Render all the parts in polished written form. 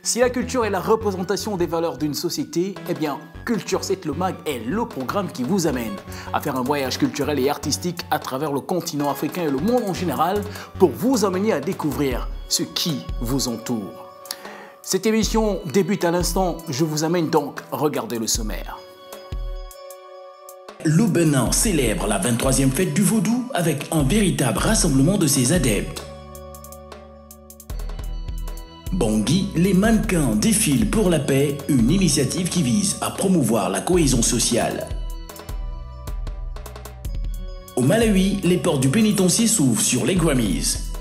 Si la culture est la représentation des valeurs d'une société, eh bien, Culture 7 le Mag est le programme qui vous amène à faire un voyage culturel et artistique à travers le continent africain et le monde en général pour vous amener à découvrir ce qui vous entoure. Cette émission débute à l'instant, je vous amène donc à regarder le sommaire. Le Bénin célèbre la 23e fête du Vaudou avec un véritable rassemblement de ses adeptes. Bangui, les mannequins défilent pour la paix, une initiative qui vise à promouvoir la cohésion sociale. Au Malawi, les portes du pénitencier s'ouvrent sur les Grammys.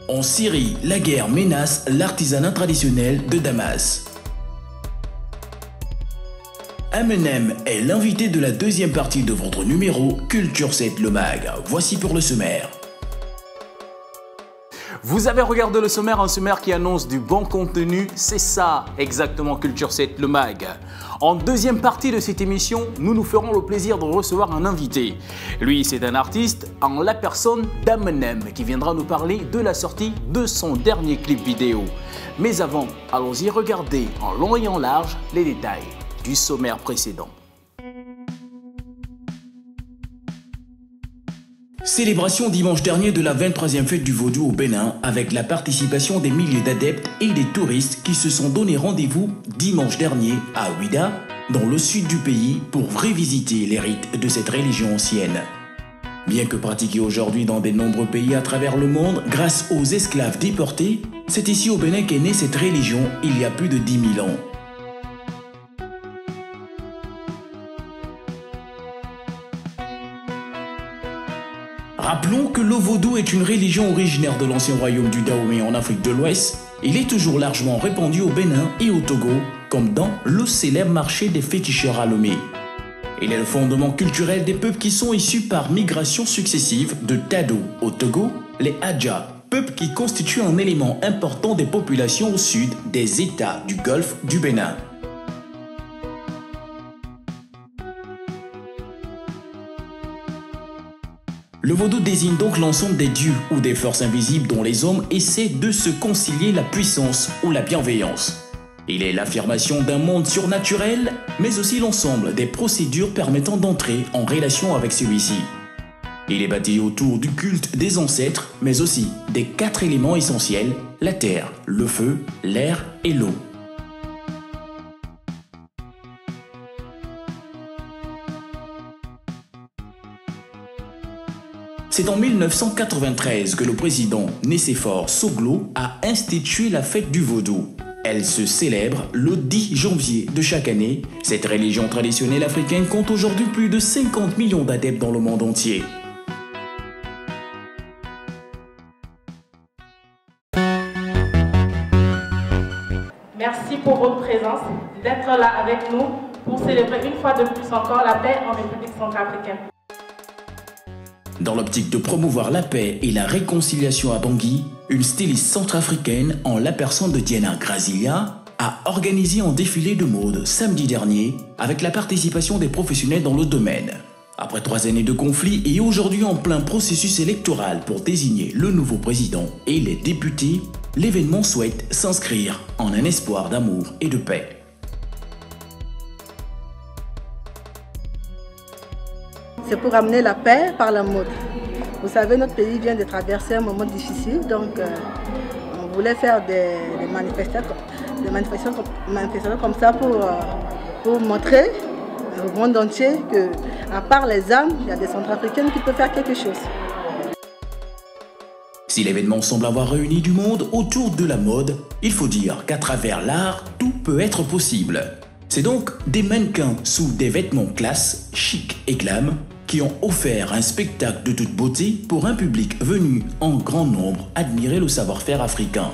En Syrie, la guerre menace l'artisanat traditionnel de Damas. Eminem est l'invité de la deuxième partie de votre numéro Culture 7 le Mag. Voici pour le sommaire. Vous avez regardé le sommaire, un sommaire qui annonce du bon contenu, c'est ça exactement Culture 7 le Mag. En deuxième partie de cette émission, nous nous ferons le plaisir de recevoir un invité. Lui, c'est un artiste en la personne d'Eminem qui viendra nous parler de la sortie de son dernier clip vidéo. Mais avant, allons-y regarder en long et en large les détails du sommaire précédent. Célébration dimanche dernier de la 23e fête du Vaudou au Bénin avec la participation des milliers d'adeptes et des touristes qui se sont donné rendez-vous dimanche dernier à Ouidah, dans le sud du pays, pour revisiter les rites de cette religion ancienne. Bien que pratiquée aujourd'hui dans de nombreux pays à travers le monde grâce aux esclaves déportés, c'est ici au Bénin qu'est née cette religion il y a plus de 10 000 ans. Rappelons que le vaudou est une religion originaire de l'ancien royaume du Dahomey en Afrique de l'Ouest. Il est toujours largement répandu au Bénin et au Togo, comme dans le célèbre marché des féticheurs à Lomé. Il est le fondement culturel des peuples qui sont issus par migration successive de Tado au Togo, les Hadja, peuples qui constituent un élément important des populations au sud des États du Golfe du Bénin. Le vaudou désigne donc l'ensemble des dieux ou des forces invisibles dont les hommes essaient de se concilier la puissance ou la bienveillance. Il est l'affirmation d'un monde surnaturel, mais aussi l'ensemble des procédures permettant d'entrer en relation avec celui-ci. Il est bâti autour du culte des ancêtres, mais aussi des 4 éléments essentiels, la terre, le feu, l'air et l'eau. C'est en 1993 que le président Nicéphore Soglo a institué la fête du Vaudou. Elle se célèbre le 10 janvier de chaque année. Cette religion traditionnelle africaine compte aujourd'hui plus de 50 millions d'adeptes dans le monde entier. Merci pour votre présence, d'être là avec nous pour célébrer une fois de plus encore la paix en République centrafricaine. Dans l'optique de promouvoir la paix et la réconciliation à Bangui, une styliste centrafricaine en la personne de Diana Grazilia a organisé un défilé de mode samedi dernier avec la participation des professionnels dans le domaine. Après 3 années de conflit et aujourd'hui en plein processus électoral pour désigner le nouveau président et les députés, l'événement souhaite s'inscrire en un espoir d'amour et de paix. C'est pour amener la paix par la mode. Vous savez, notre pays vient de traverser un moment difficile, donc on voulait faire des manifestations comme ça pour montrer au monde entier qu'à part les âmes, il y a des Centrafricains qui peuvent faire quelque chose. Si l'événement semble avoir réuni du monde autour de la mode, il faut dire qu'à travers l'art, tout peut être possible. C'est donc des mannequins sous des vêtements classe, chic et glam qui ont offert un spectacle de toute beauté pour un public venu en grand nombre admirer le savoir-faire africain.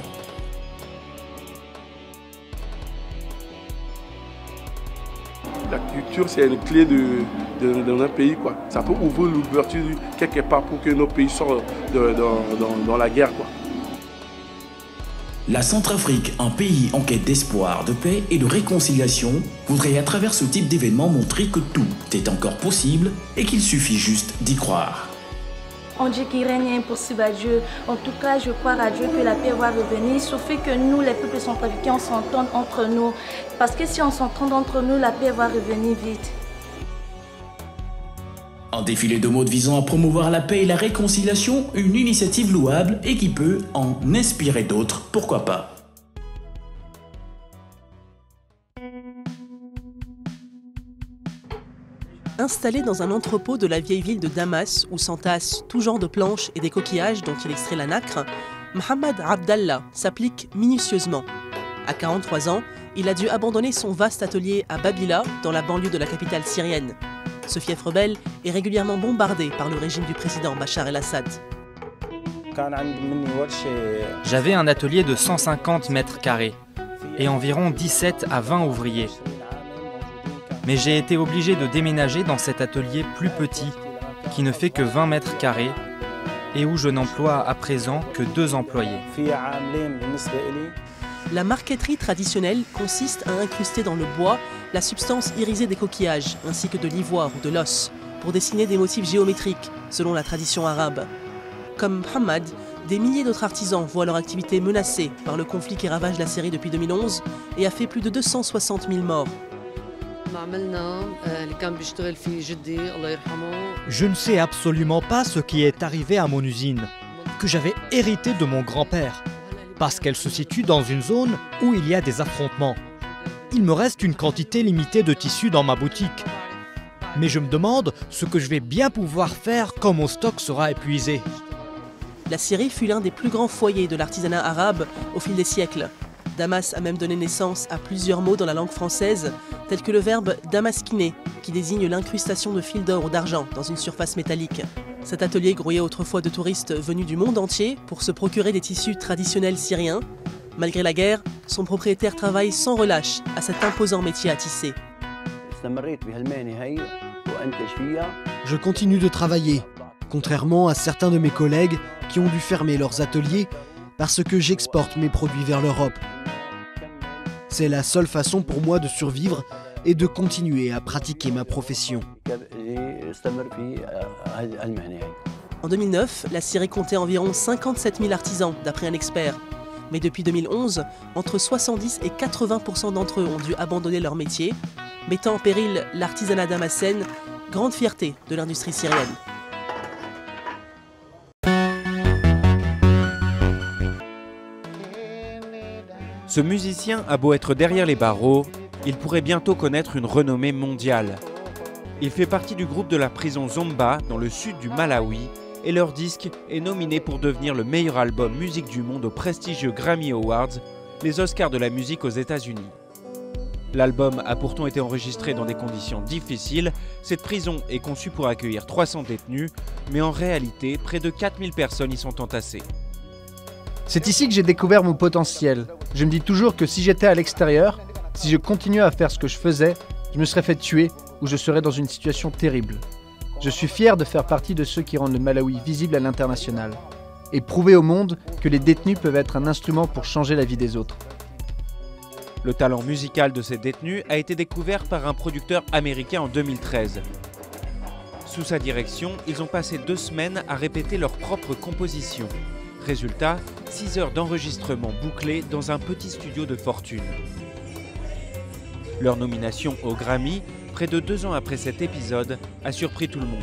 La culture, c'est une clé de notre pays, quoi. Ça peut ouvrir l'ouverture quelque part pour que nos pays sortent dans la guerre, quoi. La Centrafrique, un pays en quête d'espoir, de paix et de réconciliation, voudrait à travers ce type d'événement montrer que tout est encore possible et qu'il suffit juste d'y croire. On dit qu'il rien n'est impossible à Dieu. En tout cas, je crois à Dieu que la paix va revenir. Il suffit que nous, les peuples centrafricains, on s'entende entre nous. Parce que si on s'entend entre nous, la paix va revenir vite. Un défilé de mode visant à promouvoir la paix et la réconciliation, une initiative louable et qui peut en inspirer d'autres, pourquoi pas. Installé dans un entrepôt de la vieille ville de Damas, où s'entassent tout genre de planches et des coquillages dont il extrait la nacre, Mohamed Abdallah s'applique minutieusement. À 43 ans, il a dû abandonner son vaste atelier à Babila, dans la banlieue de la capitale syrienne. Ce fief rebelle est régulièrement bombardé par le régime du président Bachar el-Assad. J'avais un atelier de 150 mètres carrés et environ 17 à 20 ouvriers. Mais j'ai été obligé de déménager dans cet atelier plus petit, qui ne fait que 20 mètres carrés, et où je n'emploie à présent que 2 employés. La marqueterie traditionnelle consiste à incruster dans le bois la substance irisée des coquillages, ainsi que de l'ivoire ou de l'os, pour dessiner des motifs géométriques, selon la tradition arabe. Comme Mohamed, des milliers d'autres artisans voient leur activité menacée par le conflit qui ravage la Syrie depuis 2011 et a fait plus de 260 000 morts. Je ne sais absolument pas ce qui est arrivé à mon usine, que j'avais héritée de mon grand-père, parce qu'elle se situe dans une zone où il y a des affrontements. Il me reste une quantité limitée de tissus dans ma boutique. Mais je me demande ce que je vais bien pouvoir faire quand mon stock sera épuisé. La Syrie fut l'un des plus grands foyers de l'artisanat arabe au fil des siècles. Damas a même donné naissance à plusieurs mots dans la langue française, tels que le verbe damasquiner, qui désigne l'incrustation de fils d'or ou d'argent dans une surface métallique. Cet atelier grouillait autrefois de touristes venus du monde entier pour se procurer des tissus traditionnels syriens. Malgré la guerre, son propriétaire travaille sans relâche à cet imposant métier à tisser. Je continue de travailler, contrairement à certains de mes collègues qui ont dû fermer leurs ateliers parce que j'exporte mes produits vers l'Europe. C'est la seule façon pour moi de survivre et de continuer à pratiquer ma profession. En 2009, la Syrie comptait environ 57 000 artisans, d'après un expert. Mais depuis 2011, entre 70 et 80% d'entre eux ont dû abandonner leur métier, mettant en péril l'artisanat damassène, grande fierté de l'industrie syrienne. Ce musicien a beau être derrière les barreaux, il pourrait bientôt connaître une renommée mondiale. Il fait partie du groupe de la prison Zomba dans le sud du Malawi et leur disque est nominé pour devenir le meilleur album musique du monde aux prestigieux Grammy Awards, les Oscars de la musique aux États-Unis. L'album a pourtant été enregistré dans des conditions difficiles. Cette prison est conçue pour accueillir 300 détenus, mais en réalité, près de 4000 personnes y sont entassées. C'est ici que j'ai découvert mon potentiel. Je me dis toujours que si j'étais à l'extérieur, si je continuais à faire ce que je faisais, je me serais fait tuer ou je serais dans une situation terrible. Je suis fier de faire partie de ceux qui rendent le Malawi visible à l'international et prouver au monde que les détenus peuvent être un instrument pour changer la vie des autres. Le talent musical de ces détenus a été découvert par un producteur américain en 2013. Sous sa direction, ils ont passé 2 semaines à répéter leurs propres compositions. Résultat, 6 heures d'enregistrement bouclées dans un petit studio de fortune. Leur nomination au Grammy, près de 2 ans après cet épisode, a surpris tout le monde.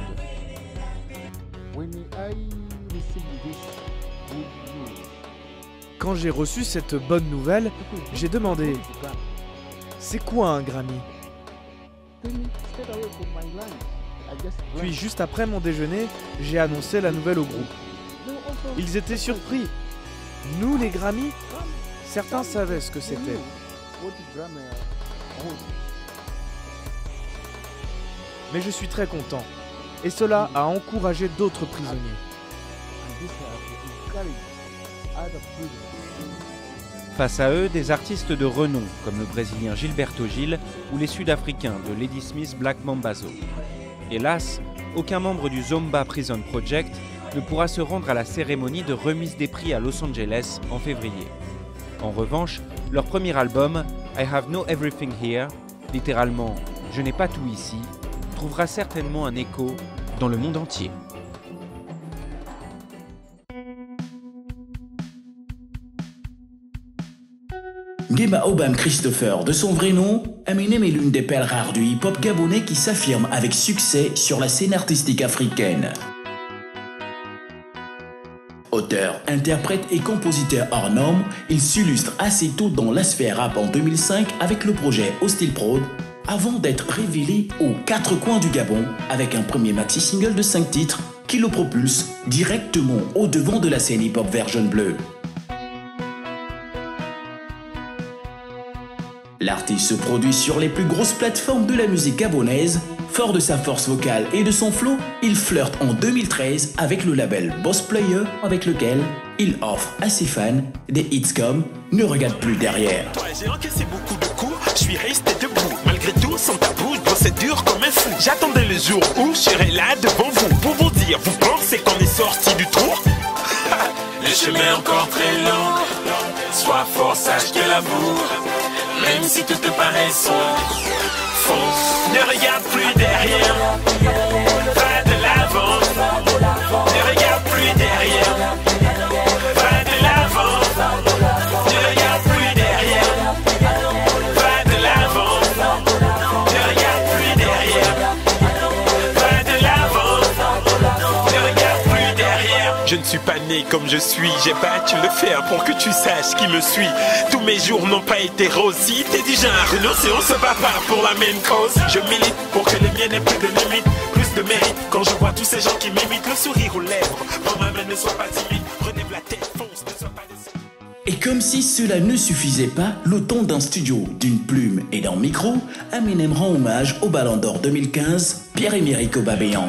Quand j'ai reçu cette bonne nouvelle, j'ai demandé « C'est quoi un Grammy ?» Puis juste après mon déjeuner, j'ai annoncé la nouvelle au groupe. Ils étaient surpris. Nous, les Grammys, certains savaient ce que c'était. Mais je suis très content. Et cela a encouragé d'autres prisonniers. Face à eux, des artistes de renom, comme le Brésilien Gilberto Gil ou les Sud-Africains de Lady Smith Black Mambazo. Hélas, aucun membre du Zomba Prison Project ne pourra se rendre à la cérémonie de remise des prix à Los Angeles en février. En revanche, leur premier album, I Have No Everything Here, littéralement « Je n'ai pas tout ici », trouvera certainement un écho dans le monde entier. Ngema Obam Christopher, de son vrai nom, Eminem est l'une des perles rares du hip-hop gabonais qui s'affirme avec succès sur la scène artistique africaine. Auteur, interprète et compositeur hors norme, il s'illustre assez tôt dans la sphère rap en 2005 avec le projet Hostile Prod, avant d'être révélé aux quatre coins du Gabon avec un premier maxi-single de 5 titres qui le propulse directement au devant de la scène hip-hop vert jaune bleu. L'artiste se produit sur les plus grosses plateformes de la musique gabonaise. Fort de sa force vocale et de son flow, il flirte en 2013 avec le label Boss Player, avec lequel il offre à ses fans des hits comme Ne regarde plus derrière. J'ai encaissé beaucoup de coups, je suis resté debout. Malgré tout, sans tabou, je bossais dur comme un fou. J'attendais le jour où je serai là devant vous pour vous dire, vous pensez qu'on est sorti du trou? Le chemin est encore très long, sois fort, sache que l'amour, même si tout te paraît sombre, fonce, ne regarde plus derrière, va de l'avant, ne regarde plus derrière, va de l'avant, ne regarde plus derrière, va de l'avant, ne regarde plus derrière, va de l'avant, ne regarde plus derrière. Je ne suis pas né comme je suis, j'ai battu le fer pour que tu saches qui me suit. Tous mes jours n'ont pas été roses. Si t'es du genre à renoncer, on se bat pas pour la même cause. Je milite pour que les miens n'aient plus de limites, plus de mérite. Quand je vois tous ces gens qui m'imitent, le sourire aux lèvres. Prends ma main, ne sois pas timide, prenez la tête, fonce, ne sois pas déçu. Et comme si cela ne suffisait pas, le temps d'un studio, d'une plume et d'un micro, Eminem rend hommage au Ballon d'Or 2015, Pierre-Emerick Aubameyang.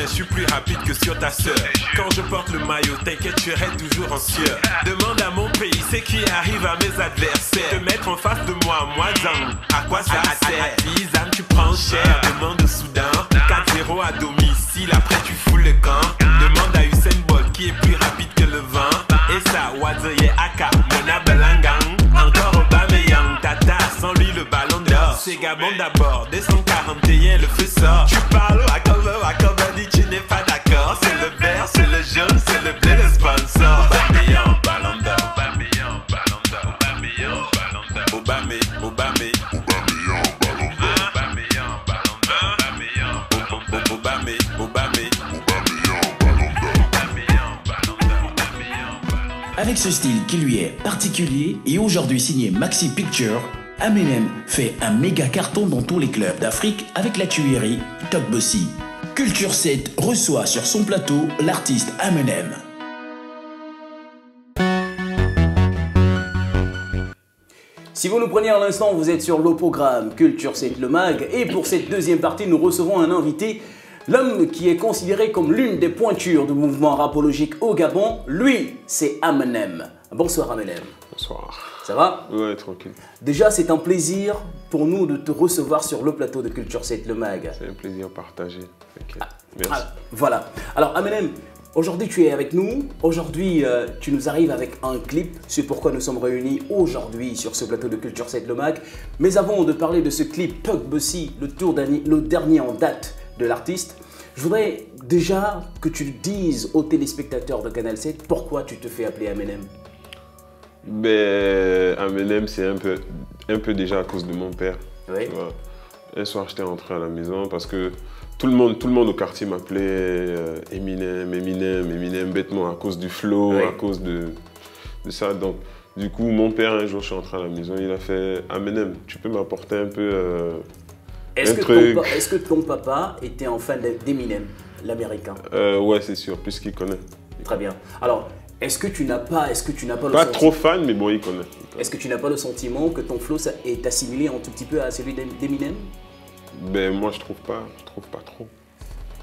Je suis plus rapide que sur ta sœur. Quand je porte le maillot, t'inquiète, je serai toujours en sueur. Demande à mon pays ce qui arrive à mes adversaires. Te mettre en face de moi, zang, à quoi ça sert? Lizane, tu prends cher. Demande au Soudan, 4-0 à domicile, après tu fous le camp. Demande à Usain Bolt qui est plus rapide que le vent. Et ça, Wadzoye Aka, Mona Belangang. Encore Aubameyang, Tata, sans lui le ballon d'or. C'est Gabon d'abord, 241, le feu sort. Tu parles à dit tu n'es pas d'accord. C'est le vert, c'est le jaune, c'est le bleu, le sponsor. Aubameyang, ballon d'or. Aubameyang, ballon d'or. Aubameyang, ballon d'or. Aubameyang, ballon d'or. Aubameyang, ballon d'or. Aubameyang, ballon d'or. Aubameyang, ballon d'or. Avec ce style qui lui est particulier et aujourd'hui signé Maxi Picture, Eminem fait un méga carton dans tous les clubs d'Afrique avec la tuerie Talk Bossy. Culture 7 reçoit sur son plateau l'artiste Eminem. Si vous nous prenez à l'instant, vous êtes sur le programme Culture 7 le mag et pour cette deuxième partie, nous recevons un invité, l'homme qui est considéré comme l'une des pointures du mouvement rapologique au Gabon. Lui, c'est Eminem. Bonsoir Eminem. Bonsoir. Ça va? Ouais, tranquille. Déjà, c'est un plaisir pour nous de te recevoir sur le plateau de Culture 7 le mag. C'est un plaisir partagé. Merci. Voilà. Alors Eminem, aujourd'hui tu es avec nous. Aujourd'hui, tu nous arrives avec un clip. C'est pourquoi nous sommes réunis aujourd'hui sur ce plateau de Culture 7 le mag. Mais avant de parler de ce clip Talk Bossy, le dernier en date de l'artiste, je voudrais déjà que tu dises aux téléspectateurs de Canal 7 pourquoi tu te fais appeler Eminem. Ben, Eminem, c'est un peu déjà à cause de mon père. Oui. Voilà. Un soir, j'étais rentré à la maison parce que tout le monde au quartier m'appelait Eminem, bêtement, à cause du flow, oui, à cause de ça. Donc, du coup, mon père, un jour, je suis rentré à la maison, il a fait « Eminem, tu peux m'apporter un peu Est-ce que ton papa était un fan d'Eminem, l'américain? Ouais, c'est sûr, puisqu'il connaît. Très bien. Alors, est-ce que tu n'as pas le Pas trop fan, mais bon, il connaît. Est-ce que tu n'as pas le sentiment que ton flow est assimilé un tout petit peu à celui d'Eminem? Ben moi, je trouve pas trop.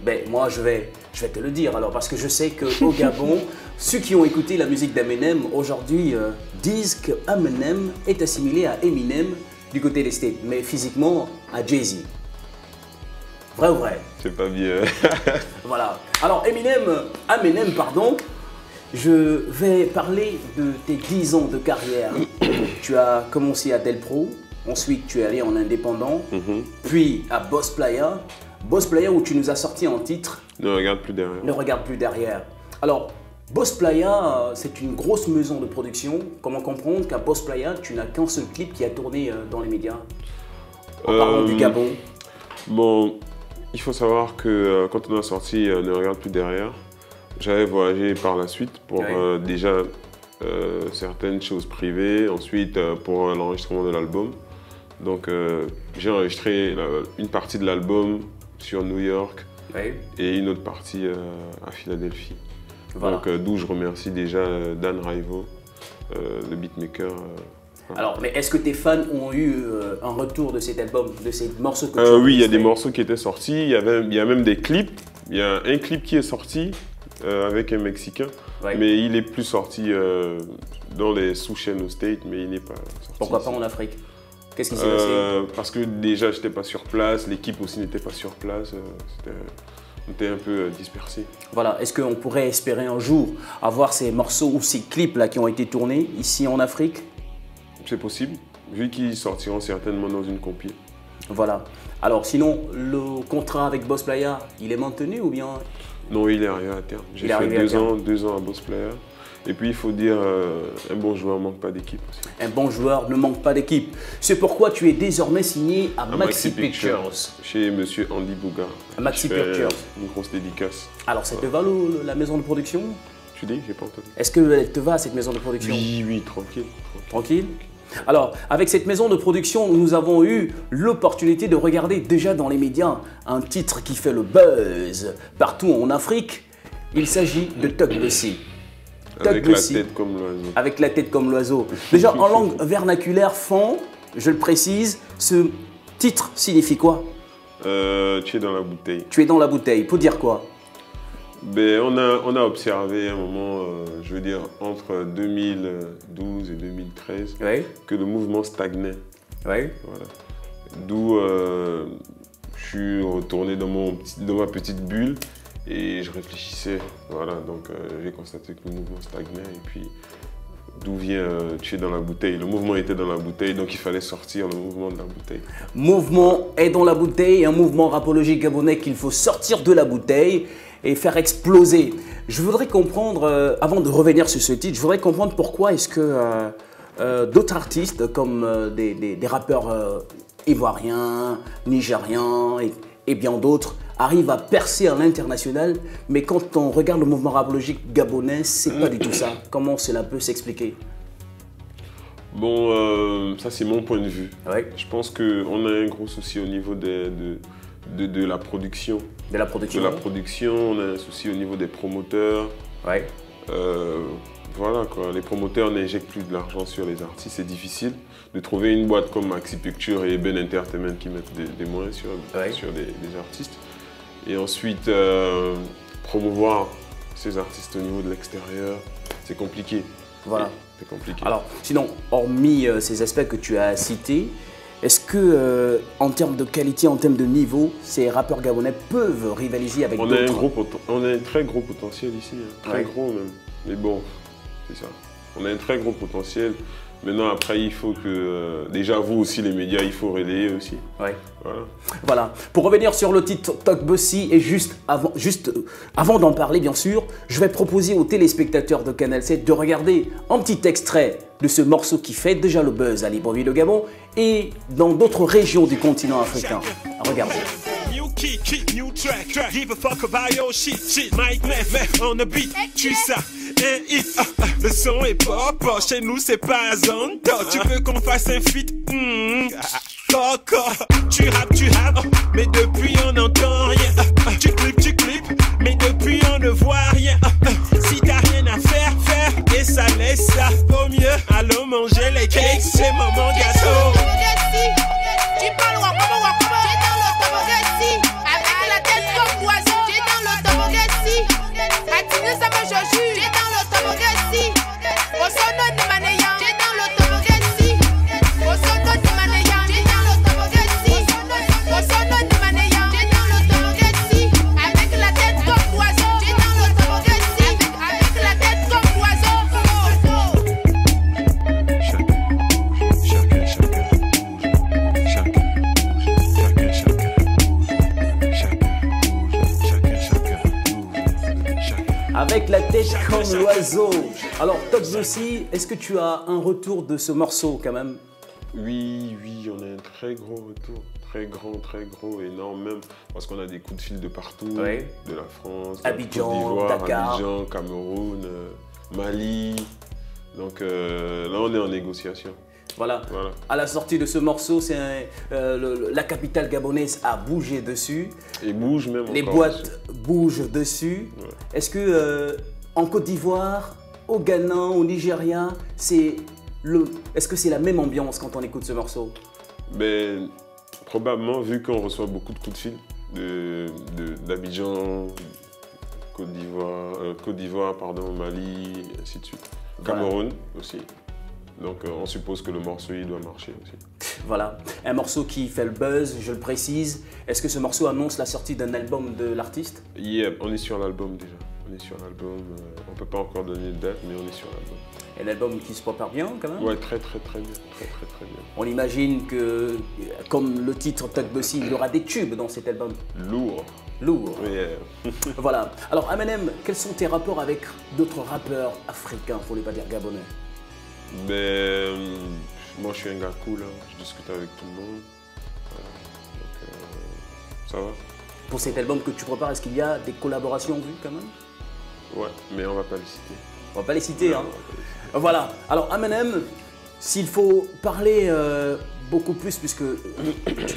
Ben moi, je vais te le dire alors, parce que je sais qu'au Gabon, ceux qui ont écouté la musique d'Eminem aujourd'hui disent que Eminem est assimilé à Eminem du côté des States, mais physiquement à Jay-Z. Vrai ou vrai? C'est pas bien. Voilà. Alors Eminem, pardon. Je vais parler de tes 10 ans de carrière. Tu as commencé à Delpro, ensuite tu es allé en indépendant, puis à Boss Player. Boss Playa où tu nous as sorti un titre. Ne regarde plus derrière. Ne regarde plus derrière. Alors, Boss Playa, c'est une grosse maison de production. Comment comprendre qu'à Boss Playa, tu n'as qu'un seul clip qui a tourné dans les médias? En parlant du Gabon. Bon, il faut savoir que quand on a sorti Ne regarde plus derrière, j'avais voyagé par la suite pour déjà certaines choses privées, ensuite pour l'enregistrement de l'album. Donc j'ai enregistré une partie de l'album sur New York et une autre partie à Philadelphie. Voilà. Donc d'où je remercie déjà Dan Raivo, le beatmaker. Alors, mais est-ce que tes fans ont eu un retour de cet album, de ces morceaux que tu as Oui, il y a des morceaux qui étaient sortis, il y a même des clips. Il y a un clip qui est sorti avec un Mexicain, mais il est plus sorti dans les sous-chaînes au States, mais il n'est pas sorti. Pourquoi pas en Afrique? Qu'est-ce qui s'est passé? Parce que déjà, je n'étais pas sur place, l'équipe aussi n'était pas sur place, on était un peu dispersés. Voilà, est-ce qu'on pourrait espérer un jour avoir ces morceaux ou ces clips-là qui ont été tournés ici en Afrique? C'est possible, vu qu'ils sortiront certainement dans une compil. Voilà. Alors sinon, le contrat avec Boss Playa, il est maintenu ou bien? Non, il est arrivé à terme. J'ai fait 2 ans à Boss Playa. Et puis il faut dire, un bon joueur ne manque pas d'équipe aussi. Un bon joueur ne manque pas d'équipe. C'est pourquoi tu es désormais signé à Maxi Pictures. Chez monsieur Andy Bouga. À Maxi Pictures. Une grosse dédicace. Alors ça te va la maison de production? Tu dis? J'ai pas entendu. Est-ce qu'elle te va cette maison de production? Oui, tranquille. Tranquille? Alors, avec cette maison de production, nous avons eu l'opportunité de regarder déjà dans les médias un titre qui fait le buzz partout en Afrique. Il s'agit de Thug Bossy. Avec la tête comme l'oiseau. Avec la tête comme l'oiseau. Déjà, en langue vernaculaire, fond, je le précise, ce titre signifie quoi? Tu es dans la bouteille. Tu es dans la bouteille. Pour dire quoi? Ben, on a observé un moment, je veux dire, entre 2012 et 2013, que le mouvement stagnait. Voilà. D'où je suis retourné dans ma petite bulle et je réfléchissais. Voilà, donc j'ai constaté que le mouvement stagnait et puis d'où vient Tu es dans la bouteille. Le mouvement était dans la bouteille, donc il fallait sortir le mouvement de la bouteille. Mouvement est dans la bouteille, un mouvement rapologique gabonais qu'il faut sortir de la bouteille et faire exploser. Je voudrais comprendre, avant de revenir sur ce titre, je voudrais comprendre pourquoi est-ce que d'autres artistes comme des rappeurs ivoiriens, nigériens et bien d'autres arrivent à percer à l'international, mais quand on regarde le mouvement rapologique gabonais, c'est pas du tout ça. Comment cela peut s'expliquer? Bon, ça c'est mon point de vue. Je pense qu'on a un gros souci au niveau de la production. De la production. De la production, on a un souci au niveau des promoteurs. Voilà quoi, les promoteurs n'injectent plus de l'argent sur les artistes, c'est difficile de trouver une boîte comme Maxi Pictures et Ben Entertainment qui mettent des moyens sur des artistes. Et ensuite, promouvoir ces artistes au niveau de l'extérieur, c'est compliqué. Voilà. C'est compliqué. Alors, sinon, hormis ces aspects que tu as cités, est-ce que, en termes de qualité, en termes de niveau, ces rappeurs gabonais peuvent rivaliser avec d'autres? On a un très gros potentiel ici, hein. Très gros même. Mais bon, c'est ça. On a un très gros potentiel. Maintenant, après, il faut que, déjà vous aussi, les médias, il faut relayer aussi. Voilà. Pour revenir sur le titre Thug Bossy, et juste avant d'en parler, bien sûr, je vais proposer aux téléspectateurs de Canal 7 de regarder un petit extrait de ce morceau qui fait déjà le buzz à Libreville, le Gabon, et dans d'autres régions du continent africain. Regardez. New track, give a fuck about your shit, Mike Neff on the beat, tu ça, un hit, le son est pop, chez nous c'est pas un top, tu veux qu'on fasse un feat, coco, tu rappes, mais depuis on n'entend rien, tu clips, mais depuis on ne voit rien, si t'as rien à faire, et ça laisse ça, au mieux, allons manger les cakes, c'est maman gâteau. Tu parles wakawa, j'ai dans l'automoressi, avec la tête comme l'oiseau, j'ai dans l'automoressi, Atine ça me joue, j'ai dans l'automoressi, au sono de Manéa, j'ai dans l'automoressi, au sono de Manéa, j'ai dans l'automoressi, au sono de Manéa, j'ai dans l'automoressi, avec la tête comme l'oiseau, j'ai dans l'automoressi, avec la tête comme l'oiseau. Chacun. comme l'oiseau. Alors, Tokbossi, est-ce que tu as un retour de ce morceau quand même? Oui, on a un très gros retour. Très gros, énorme même. Parce qu'on a des coups de fil de partout. Oui. De la France, Abidjan, Côte d'Ivoire, Dakar. Abidjan, Cameroun, Mali. Donc là, on est en négociation. Voilà. À la sortie de ce morceau, la capitale gabonaise a bougé dessus. Et bouge même Les encore boîtes dessus. bougent dessus. Ouais. Est-ce que en Côte d'Ivoire, au Ghana, au Nigeria, est-ce que c'est la même ambiance quand on écoute ce morceau? Ben, probablement, vu qu'on reçoit beaucoup de coups de fil d'Abidjan, Côte d'Ivoire, Mali, ainsi de suite. Cameroun aussi. Donc on suppose que le morceau il doit marcher aussi. Voilà, un morceau qui fait le buzz, je le précise. Est-ce que ce morceau annonce la sortie d'un album de l'artiste? Yeah, on est sur l'album déjà. On est sur l'album. On ne peut pas encore donner de date, mais on est sur l'album. Un album qui se prépare bien quand même? Ouais, très bien. Très bien. On imagine que, comme le titre Tokbossi, il y aura des tubes dans cet album. Lourd. Yeah. Voilà. Alors Eminem, quels sont tes rapports avec d'autres rappeurs africains, faut ne pas dire gabonais? Ben, moi je suis un gars cool, hein. Je discute avec tout le monde. Donc ça va. Pour cet album que tu prépares, est-ce qu'il y a des collaborations en vue quand même? Ouais, mais on va pas les citer. On va pas les citer, hein. Voilà. Alors Eminem, s'il faut parler beaucoup plus, puisque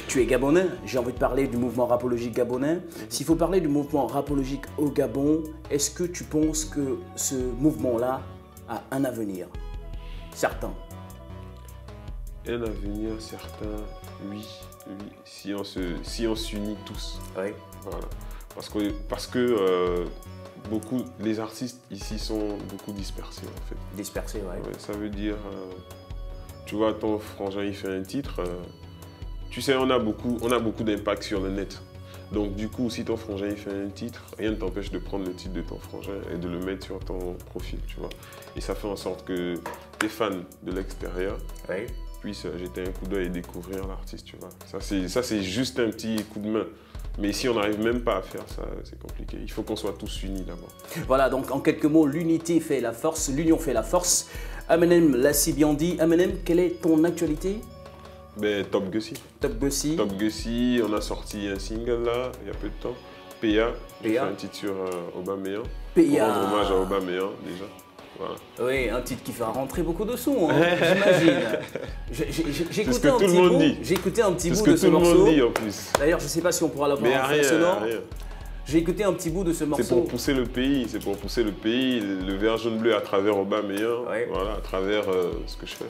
tu es gabonais, j'ai envie de parler du mouvement rapologique gabonais. S'il faut parler du mouvement rapologique au Gabon, est-ce que tu penses que ce mouvement-là a un avenir? Certains. Un avenir certain, oui. Si on s'unit tous. Oui. Voilà. Parce que les artistes ici sont beaucoup dispersés en fait. Dispersés, ouais. Ça veut dire, tu vois, ton frangin il fait un titre, tu sais, on a beaucoup d'impact sur le net. Donc du coup, si ton frangin il fait un titre, rien ne t'empêche de prendre le titre de ton frangin et de le mettre sur ton profil, tu vois. Et ça fait en sorte que les fans de l'extérieur puissent jeter un coup d'œil et découvrir l'artiste, tu vois. Ça c'est juste un petit coup de main. Mais si on n'arrive même pas à faire ça, c'est compliqué. Il faut qu'on soit tous unis d'abord. Voilà, donc en quelques mots, l'unité fait la force, l'union fait la force. Eminem l'a si bien dit. Eminem, quelle est ton actualité? Ben, Tokbossi. Tokbossi, on a sorti un single là, il y a peu de temps. PA, j'ai fait un titre sur Aubameyang. Pour rendre hommage à Aubameyang déjà. Voilà. Oui, un titre qui fait rentrer beaucoup de sons, hein, j'imagine. J'ai écouté un petit bout. J'ai écouté un petit bout de ce morceau. C'est ce que tout le monde dit en plus. D'ailleurs, je ne sais pas si on pourra l'avoir en fond sonore. J'ai écouté un petit bout de ce morceau. C'est pour pousser le pays, le vert jaune bleu à travers Aubameyang, voilà, à travers ce que je fais.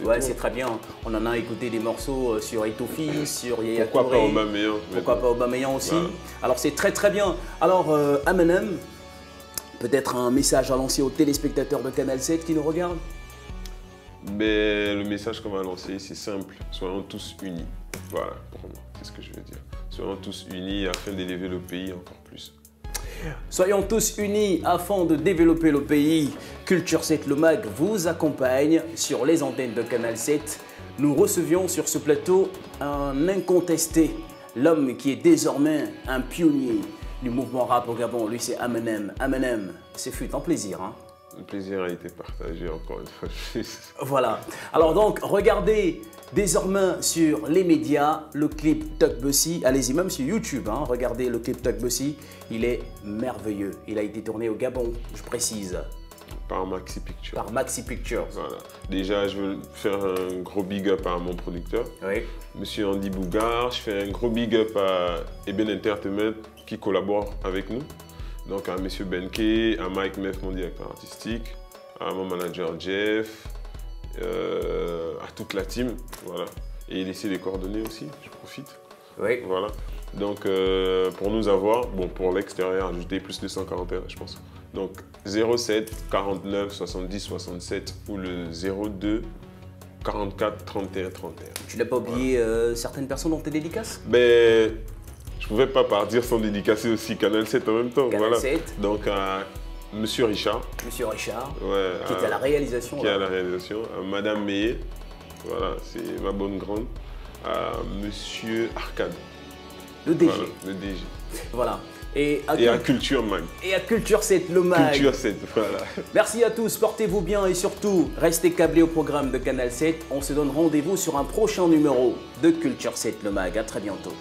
Ouais, c'est très bien. On en a écouté des morceaux sur Etofi, sur Yaya Pourquoi Touré. pas Aubameyang? Pourquoi pas Aubameyang aussi. Voilà. Alors c'est très bien. Alors Eminem, peut-être un message à lancer aux téléspectateurs de Canal 7 qui nous regardent? Mais le message qu'on va lancer, c'est simple. Soyons tous unis. Voilà, pour moi, c'est ce que je veux dire. Soyons tous unis afin d'élever le pays encore plus. Soyons tous unis afin de développer le pays. Culture 7, le MAG, vous accompagne sur les antennes de Canal 7. Nous recevions sur ce plateau un incontesté, l'homme qui est désormais un pionnier du mouvement rap au Gabon. Lui, c'est Eminem. Eminem, c'est fut un plaisir. Hein. Le plaisir a été partagé encore une fois. Voilà. Alors donc, regardez désormais sur les médias le clip Tokbossi. Allez-y, même sur YouTube, hein, regardez le clip Tokbossi. Il est merveilleux. Il a été tourné au Gabon, je précise. Par Maxi Pictures. Par Maxi Pictures. Voilà. Déjà, je veux faire un gros big up à mon producteur, Monsieur Andy Bougard. Je fais un gros big up à Eben Entertainment qui collabore avec nous. Donc à Monsieur Benke, à Mike Meff, mon directeur artistique, à mon manager Jeff, à toute la team, voilà. Et laisser les coordonnées aussi, je profite. Oui. Voilà. Donc pour nous avoir, bon pour l'extérieur, ajouter plus de 141 je pense. Donc 07 49 70 67 ou le 02 44 31 31. Tu n'as pas oublié certaines personnes dans tes dédicaces? Ben, je ne pouvais pas partir sans dédicacer aussi Canal 7 en même temps. Canal 7. Donc à Monsieur Richard. Monsieur Richard, ouais, qui était à la réalisation. Qui est à la réalisation. À Madame Meillet, voilà, c'est ma bonne grande. À Monsieur Arcade. Le DG. Voilà, le DG. Voilà. Et à Culture Mag. Et à Culture 7, le Mag. Culture 7, voilà. Merci à tous, portez-vous bien et surtout, restez câblés au programme de Canal 7. On se donne rendez-vous sur un prochain numéro de Culture 7, le Mag. À très bientôt.